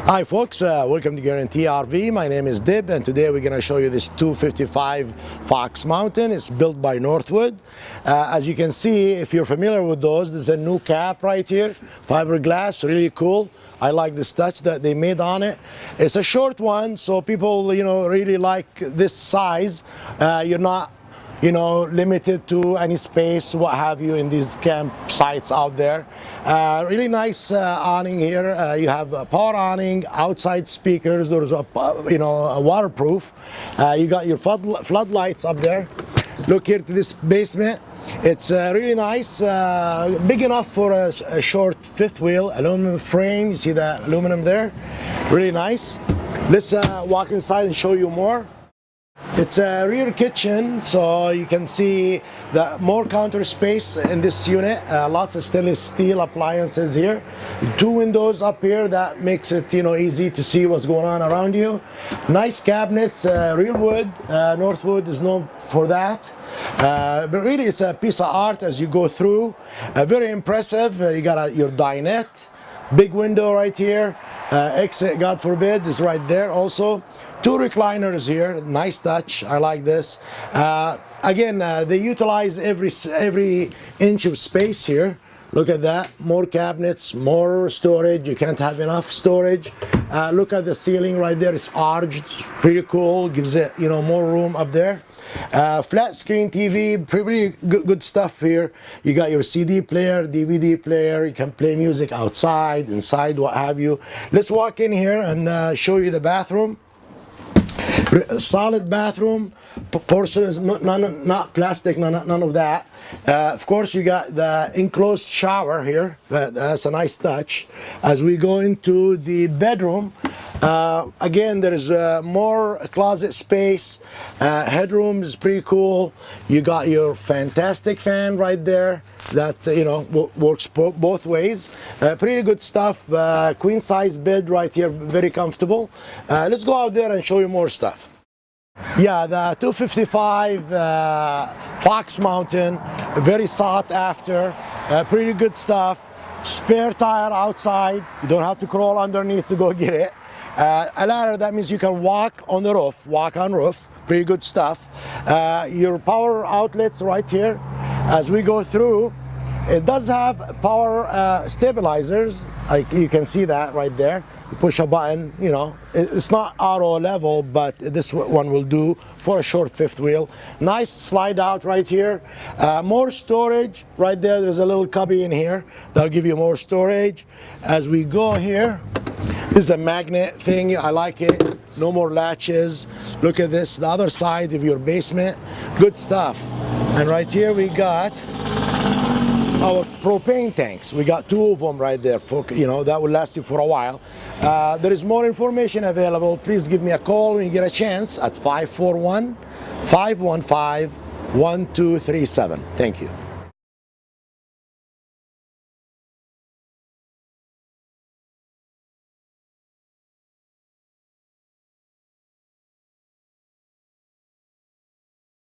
Hi folks, welcome to Guaranty RV. My name is Dib, and today we're going to show you this 255 Fox Mountain. It's built by Northwood. As you can see, if you're familiar with those, there's a new cap right here, fiberglass, really cool. I like this touch that they made on it. It's a short one, so people really like this size. You're not limited to any space, what have you, in these campsites out there. Really nice awning here. You have a power awning, outside speakers. There's a waterproof. You got your floodlights up there. Look here to this basement. It's really nice, big enough for a short fifth wheel, aluminum frame. You see the aluminum there? Really nice. Let's walk inside and show you more. It's a rear kitchen, so you can see the more counter space in this unit. Lots of stainless steel appliances here. 2 windows up here, that makes it easy to see what's going on around you. Nice cabinets, real wood. Northwood is known for that. But really it's a piece of art as you go through. Very impressive. You got your dinette. Big window right here. Exit, God forbid, is right there also. 2 recliners here, nice touch. I like this. Again, they utilize every inch of space here. Look at that, more cabinets, more storage. You can't have enough storage. Look at the ceiling right there, it's arched, pretty cool, gives it more room up there. Flat screen TV, pretty good stuff here. You got your CD player, DVD player. You can play music outside, inside, what have you. Let's walk in here and show you the bathroom. Solid bathroom, porcelain, not plastic, none of that. Of course, you got the enclosed shower here. That's a nice touch. As we go into the bedroom, again, there is more closet space. Headroom is pretty cool. You got your fantastic fan right there that works both ways. Pretty good stuff. Queen size bed right here, very comfortable. Let's go out there and show you more stuff. Yeah, the 255 Fox Mountain, very sought after. Pretty good stuff. Spare tire outside. You don't have to crawl underneath to go get it. A ladder, that means you can walk on the roof, walk on roof. Pretty good stuff. Your power outlets right here. As we go through, it does have power stabilizers. You can see that right there. You push a button, it's not auto level, but this one will do for a short fifth wheel. Nice slide out right here. More storage right there. There's a little cubby in here that'll give you more storage. As we go here, this is a magnet thing. I like it. No more latches. Look at this, the other side of your basement. Good stuff. And right here we got our propane tanks. We got 2 of them right there for that will last you for a while. There is more information available. Please give me a call when you get a chance at 541-515-1237. Thank you.